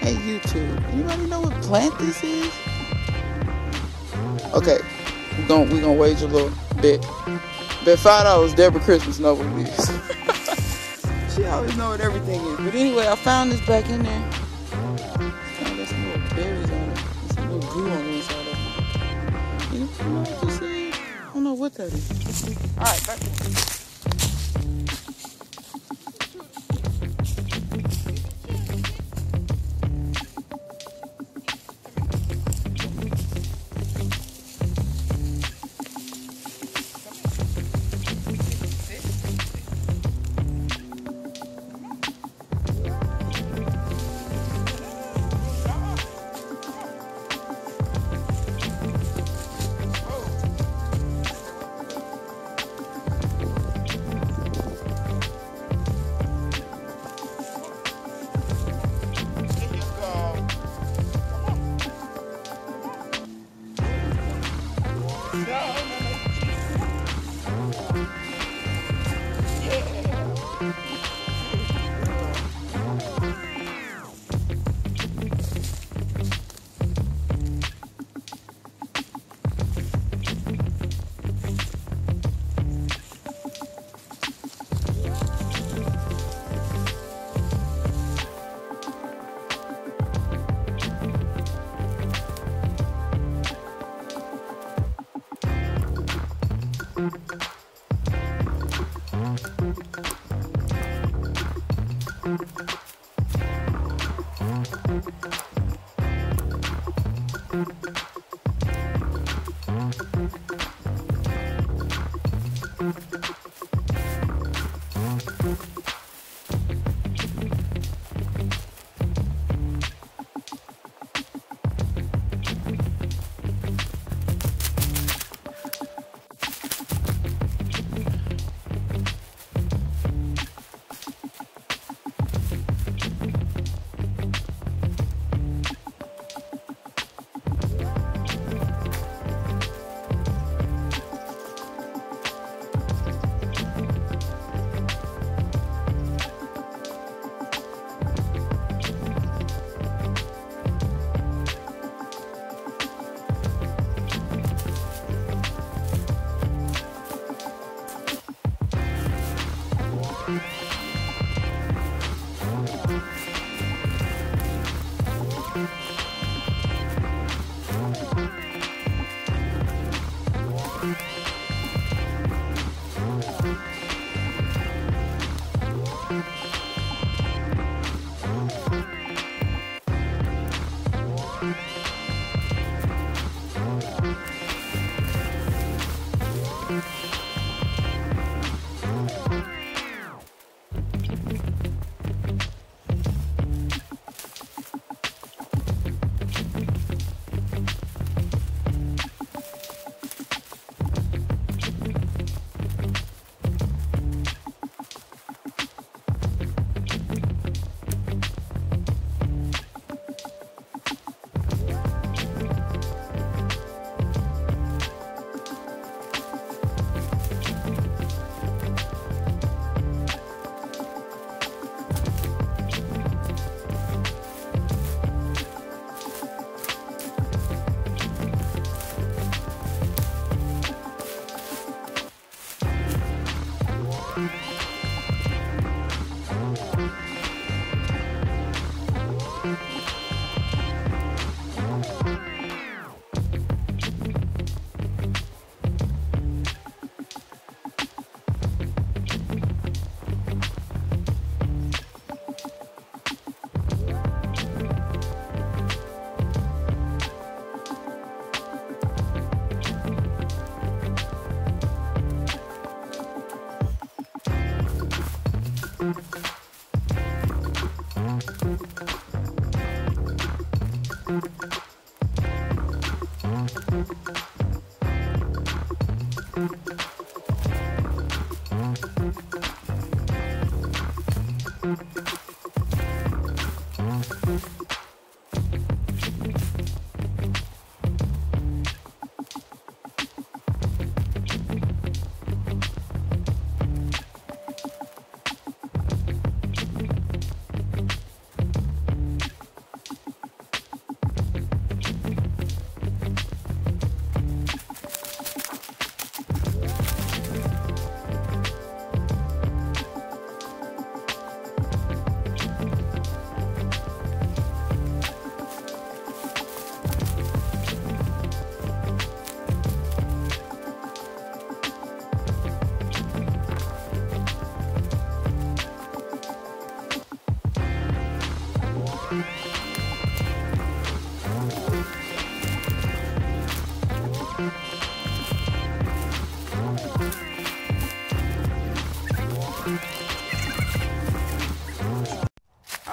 Hey YouTube, anybody know what plant this is? Okay, we're gonna wage a little bit. Bet $5 Deborah Christmas know what it is. She always know what everything is. But anyway, I found this back in there. Found got some little berries on it. Some little glue on the inside of it. You know what this is? I don't know what that is. Alright, back to it.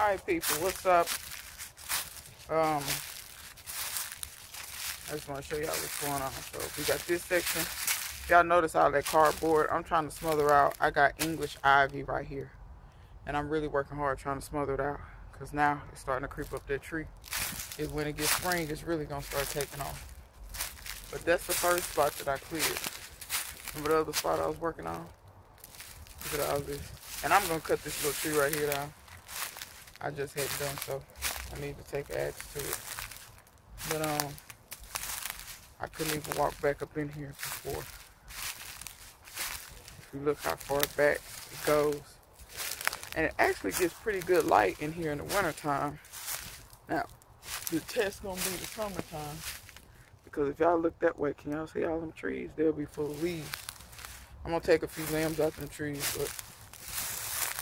Alright people, what's up? I just want to show y'all what's going on. So we got this section. Y'all notice all that cardboard. I'm trying to smother out. I got English ivy right here. And I'm really working hard trying to smother it out. Because now it's starting to creep up that tree. When it gets spring, it's really going to start taking off. But that's the first spot that I cleared. Remember the other spot I was working on? Look at all this. And I'm going to cut this little tree right here down. I just had done so. I need to take an axe to it. But I couldn't even walk back up in here before. If you look how far back it goes. And it actually gets pretty good light in here in the wintertime. Now, the test's gonna be the summertime. Because if y'all look that way, can y'all see all them trees? They'll be full of leaves. I'm gonna take a few limbs out them trees, but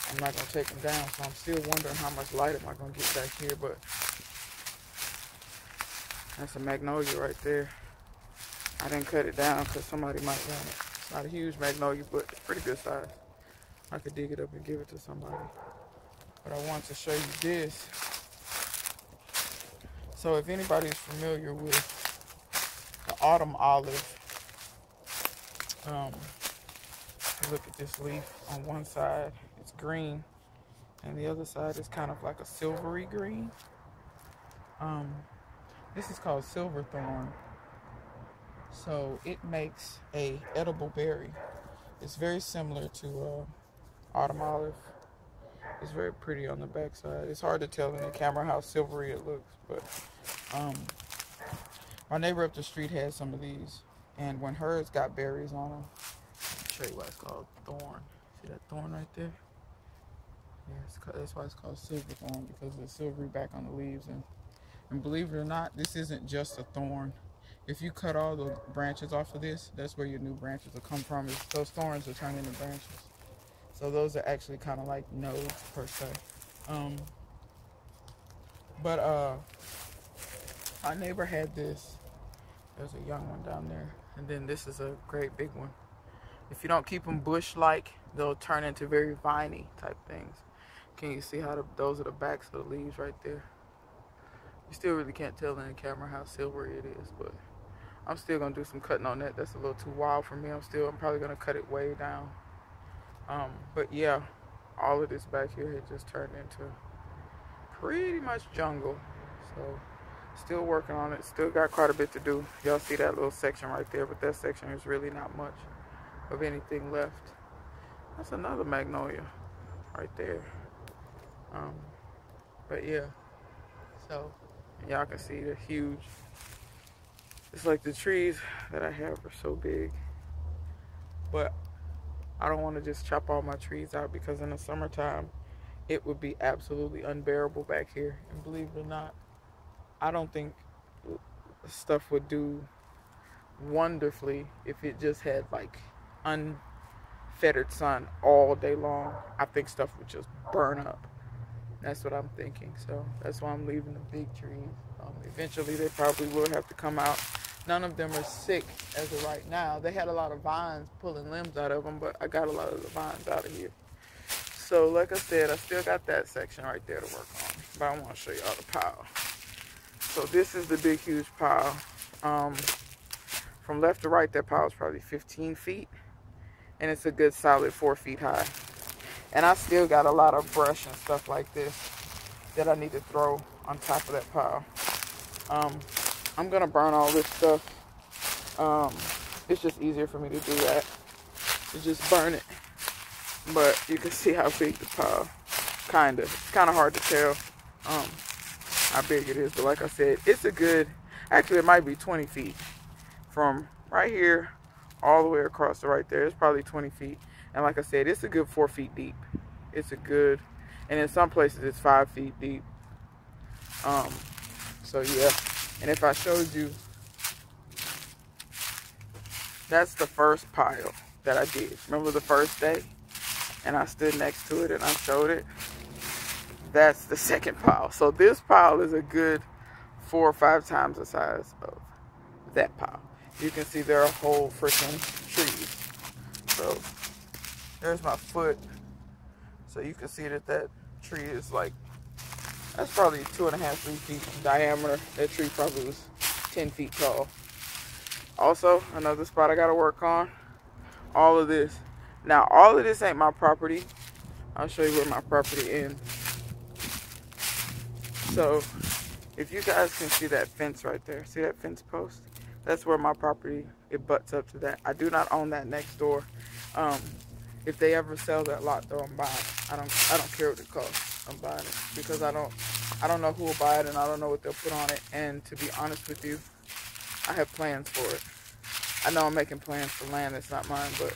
I'm not gonna take them down, so I'm still wondering how much light am I gonna get back here. But that's a magnolia right there. I didn't cut it down because somebody might want it. It's not a huge magnolia, but it's pretty good size. I could dig it up and give it to somebody. But I want to show you this. So if anybody's familiar with the autumn olive, look at this leaf. On one side it's green and the other side is kind of like a silvery green. This is called silverthorn. So it makes a edible berry. It's very similar to autumn olive. It's very pretty on the backside. It's hard to tell in the camera how silvery it looks, but my neighbor up the street had some of these, and when hers got berries on them, I'll show you why it's called thorn. See that thorn right there? Yeah, that's why it's called silverthorn, because of the silvery back on the leaves. And believe it or not, this isn't just a thorn. If you cut all the branches off of this, that's where your new branches will come from. Those thorns will turn into branches. So those are actually kind of like nodes per se. My neighbor had this. There's a young one down there. And then this is a great big one. If you don't keep them bush-like, they'll turn into very viney type things. Can you see how those are the backs of the leaves right there? You still really can't tell in the camera how silvery it is, but I'm still gonna do some cutting on that. That's a little too wild for me. I'm probably gonna cut it way down. But yeah, all of this back here had just turned into pretty much jungle. So still working on it. Still got quite a bit to do. Y'all see that little section right there, but that section is really not much of anything left. That's another magnolia right there. But yeah, so y'all can see the huge, it's like the trees that I have are so big, but I don't want to just chop all my trees out, because in the summertime it would be absolutely unbearable back here. And believe it or not, I don't think stuff would do wonderfully if it just had like unfettered sun all day long. I think stuff would just burn up. That's what I'm thinking. So that's why I'm leaving the big trees. Eventually they probably will have to come out. None of them are sick as of right now. They had a lot of vines pulling limbs out of them, but I got a lot of the vines out of here. So like I said, I still got that section right there to work on. But I want to show y'all the pile. So this is the big huge pile. from left to right, that pile is probably 15 feet. And it's a good solid 4 feet high. And I still got a lot of brush and stuff like this that I need to throw on top of that pile. I'm gonna burn all this stuff. It's just easier for me to do that, to just burn it. But you can see how big the pile, it's kind of hard to tell how big it is. But like I said, it's a good, actually it might be 20 feet from right here all the way across to right there. It's probably 20 feet. And like I said, it's a good 4 feet deep. It's a good, and in some places it's 5 feet deep. So yeah, and if I showed you, that's the first pile that I did. Remember the first day? And I stood next to it and I showed it. That's the second pile. So this pile is a good 4 or 5 times the size of that pile. You can see there are whole freaking trees. So there's my foot. So you can see that that tree is like, that's probably 2.5, 3 feet in diameter. That tree probably was 10 feet tall. Also, another spot I gotta work on, all of this. Now, all of this ain't my property. I'll show you where my property ends. So, if you guys can see that fence right there, see that fence post? That's where my property, it butts up to that. I do not own that next door. If they ever sell that lot though, I'm buying it. I don't care what it costs. I'm buying it because I don't know who will buy it and I don't know what they'll put on it. And to be honest with you, I have plans for it. I know I'm making plans for land that's not mine, but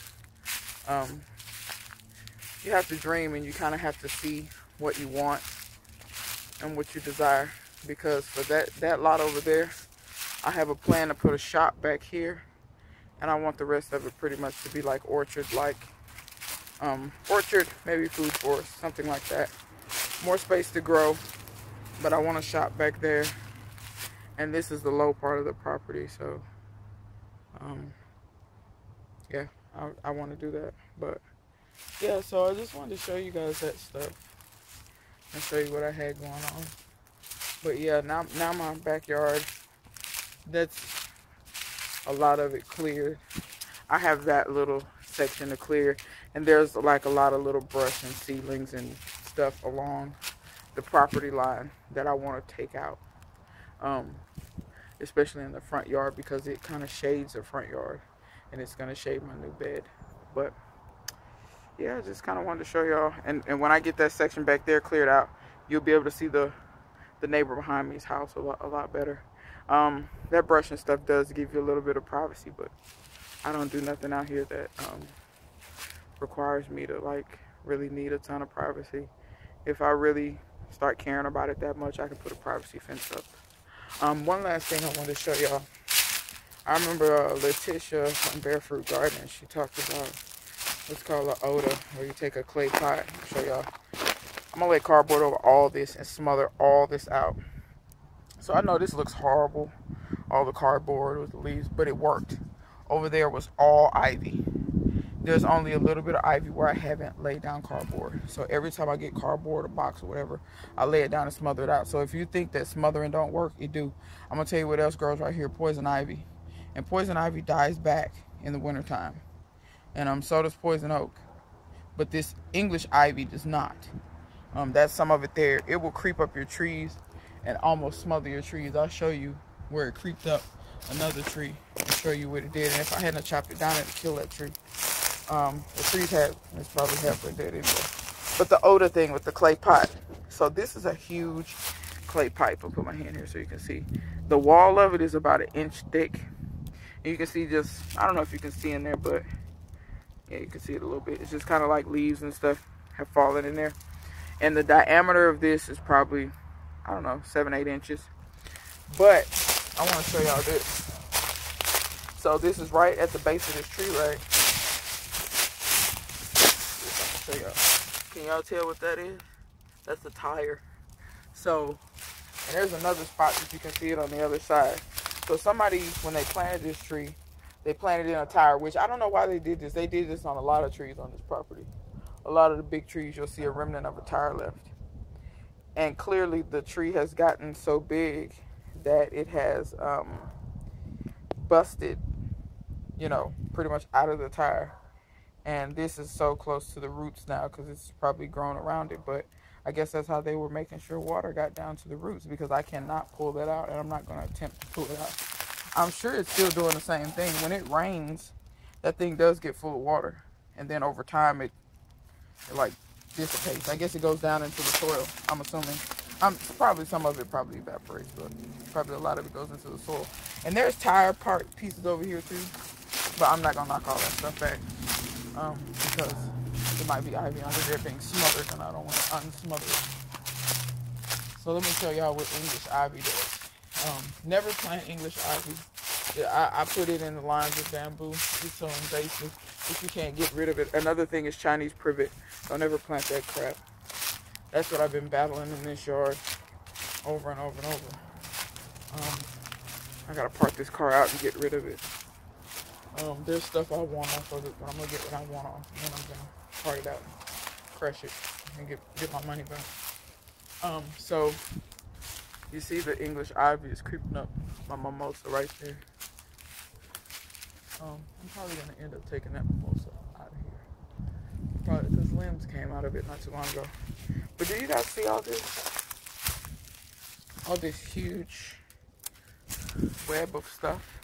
you have to dream and you kind of have to see what you want and what you desire. Because for that lot over there, I have a plan to put a shop back here, and I want the rest of it pretty much to be like orchard, maybe food forest, something like that. More space to grow, but I want a shop back there, and this is the low part of the property. So yeah, I want to do that. But yeah, so I just wanted to show you guys that stuff and show you what I had going on. But yeah, now my backyard, that's a lot of it cleared. I have that little section to clear, and there's like a lot of little brush and seedlings and stuff along the property line that I want to take out, especially in the front yard, because it kind of shades the front yard and it's going to shade my new bed. But yeah, I just kind of wanted to show y'all, and when I get that section back there cleared out, you'll be able to see the neighbor behind me's house a lot better. That brush and stuff does give you a little bit of privacy, but I don't do nothing out here that requires me to like really need a ton of privacy. If I really start caring about it that much, I can put a privacy fence up. One last thing I wanted to show y'all. I remember Letitia from Barefoot Garden, she talked about what's called an Oda, where you take a clay pot. I'll show y'all. I'm gonna lay cardboard over all this and smother all this out. So I know this looks horrible, all the cardboard with the leaves, but it worked. Over there was all ivy. There's only a little bit of ivy where I haven't laid down cardboard. So every time I get cardboard, a box or whatever, I lay it down and smother it out. So if you think that smothering don't work, it do. I'm gonna tell you what else grows right here, poison ivy. And poison ivy dies back in the wintertime. And so does poison oak. But this English ivy does not. That's some of it there. It will creep up your trees and almost smother your trees. I'll show you where it creeped up another tree and show you what it did. And if I hadn't chopped it down, it'd kill that tree. The tree's it's probably halfway dead anyway. But the Oda thing with the clay pot. So this is a huge clay pipe. I'll put my hand here so you can see. The wall of it is about 1 inch thick. And you can see just, I don't know if you can see in there, but yeah, you can see it a little bit. It's just kind of like leaves and stuff have fallen in there. And the diameter of this is probably, I don't know, 7, 8 inches. But I want to show y'all this. So this is right at the base of this tree, right? Show y'all. Can y'all tell what that is? That's the tire. So, and there's another spot that you can see it on the other side. So somebody, when they planted this tree, they planted in a tire, which I don't know why they did this. They did this on a lot of trees on this property. A lot of the big trees, you'll see a remnant of a tire left. And clearly the tree has gotten so big that it has busted you know, pretty much out of the tire. And this is so close to the roots now because it's probably grown around it. But I guess that's how they were making sure water got down to the roots, because I cannot pull that out, and I'm not going to attempt to pull it out. I'm sure it's still doing the same thing. When it rains, that thing does get full of water. And then over time, it like dissipates. I guess it goes down into the soil, I'm assuming. Probably some of it probably evaporates, but probably a lot of it goes into the soil. And there's tire part pieces over here too, but I'm not gonna knock all that stuff back because there might be ivy under there being smothered, and I don't want to unsmother it. So let me show y'all what English ivy does. Never plant English ivy. I put it in the lines of bamboo. It's so invasive if you can't get rid of it. Another thing is Chinese privet. Don't ever plant that crap. That's what I've been battling in this yard over and over and over. I gotta park this car out and get rid of it. There's stuff I want off of it, but I'm gonna get what I want off, and then I'm gonna park it out and crush it and get my money back. So you see the English ivy is creeping up my mimosa right there. I'm probably gonna end up taking that mimosa out of here. Probably because limbs came out of it not too long ago. But do you guys see all this? All this huge web of stuff?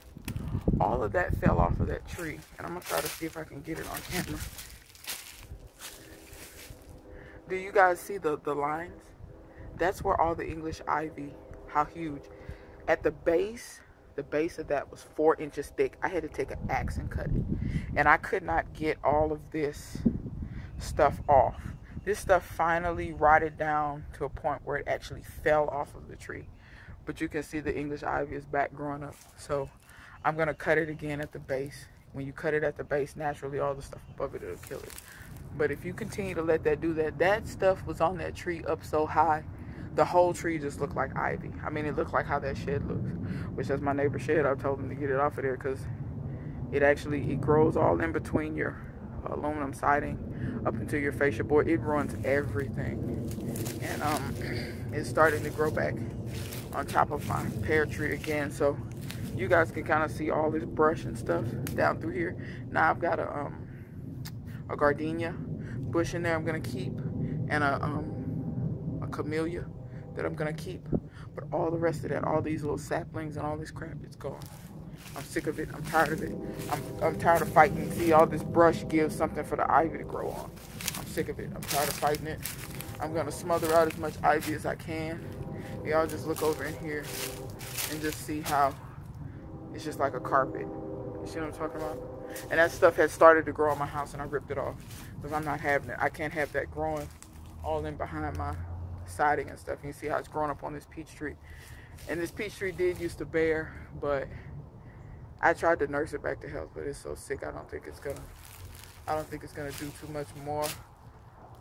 All of that fell off of that tree. And I'm gonna try to see if I can get it on camera. Do you guys see the lines? That's where all the English ivy, how huge. At the base of that was 4 inches thick. I had to take an axe and cut it. And I could not get all of this stuff off. This stuff finally rotted down to a point where it actually fell off of the tree. But you can see the English ivy is back growing up. So I'm going to cut it again at the base. When you cut it at the base, naturally all the stuff above it, it'll kill it. But if you continue to let that do that, that stuff was on that tree up so high, the whole tree just looked like ivy. I mean, it looked like how that shed looks, which is my neighbor's shed. I told him to get it off of there because it grows all in between your aluminum siding up into your fascia board. It ruins everything. And it's starting to grow back on top of my pear tree again. So you guys can kind of see all this brush and stuff down through here. Now I've got a gardenia bush in there I'm gonna keep, and a camellia that I'm gonna keep. But all the rest of that, all these little saplings and all this crap, it's gone. I'm sick of it. I'm tired of it. I'm tired of fighting. See, all this brush gives something for the ivy to grow on. I'm sick of it. I'm tired of fighting it. I'm gonna smother out as much ivy as I can. Y'all just look over in here and just see how it's just like a carpet. You see what I'm talking about? And that stuff had started to grow on my house, and I ripped it off because I'm not having it. I can't have that growing all in behind my siding and stuff. You see how it's growing up on this peach tree. And this peach tree did used to bear, but I tried to nurse it back to health, but it's so sick. I don't think it's gonna do too much more.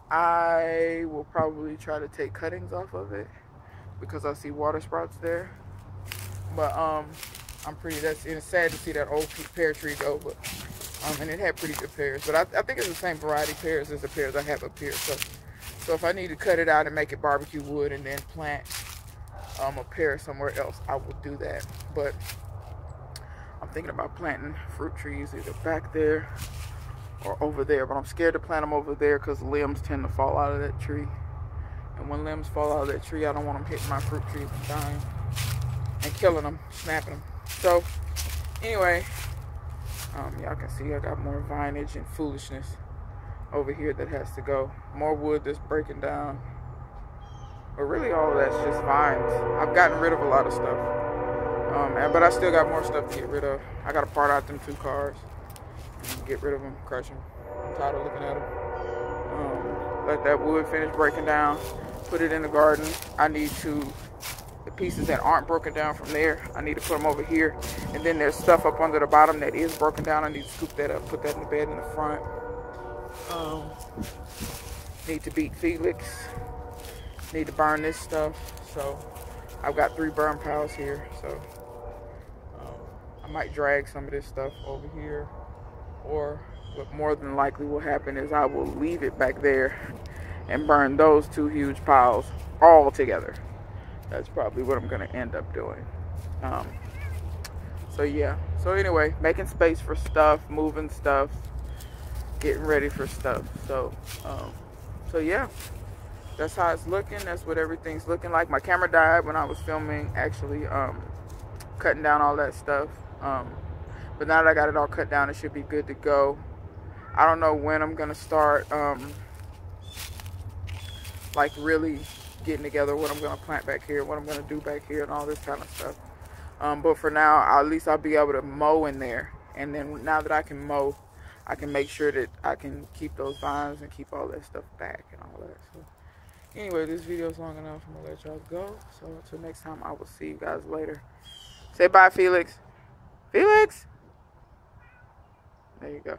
I will probably try to take cuttings off of it because I see water sprouts there. But it's sad to see that old pear tree go, but and it had pretty good pears. But I think it's the same variety pears as the pears I have up here. So if I need to cut it out and make it barbecue wood and then plant a pear somewhere else, I will do that. But I'm thinking about planting fruit trees either back there or over there. But I'm scared to plant them over there because limbs tend to fall out of that tree. And when limbs fall out of that tree, I don't want them hitting my fruit trees and dying and killing them, snapping them. So anyway, y'all can see I got more vinage and foolishness over here that has to go. More wood that's breaking down. But really all of that's just vines. I've gotten rid of a lot of stuff. But I still got more stuff to get rid of. I got to part out them 2 cars. And get rid of them, crush them. I'm tired of looking at them. Let that wood finish breaking down. Put it in the garden. I need to, the pieces that aren't broken down from there, I need to put them over here. And then there's stuff up under the bottom that is broken down. I need to scoop that up, put that in the bed in the front. Need to beat Felix. Need to burn this stuff. So I've got 3 burn piles here. So I might drag some of this stuff over here, or what more than likely will happen is I will leave it back there and burn those 2 huge piles all together. That's probably what I'm going to end up doing. So yeah. So anyway, making space for stuff, moving stuff, getting ready for stuff. So yeah, that's how it's looking. That's what everything's looking like. My camera died when I was filming, actually, cutting down all that stuff. But now that I got it all cut down, it should be good to go. I don't know when I'm gonna start, like really getting together what I'm gonna plant back here, what I'm gonna do back here, and all this kind of stuff. But for now, at least I'll be able to mow in there. And then now that I can mow, I can make sure that I can keep those vines and keep all that stuff back and all that. So anyway, this video is long enough. I'm gonna let y'all go. So until next time, I will see you guys later. Say bye, Felix. Felix! There you go.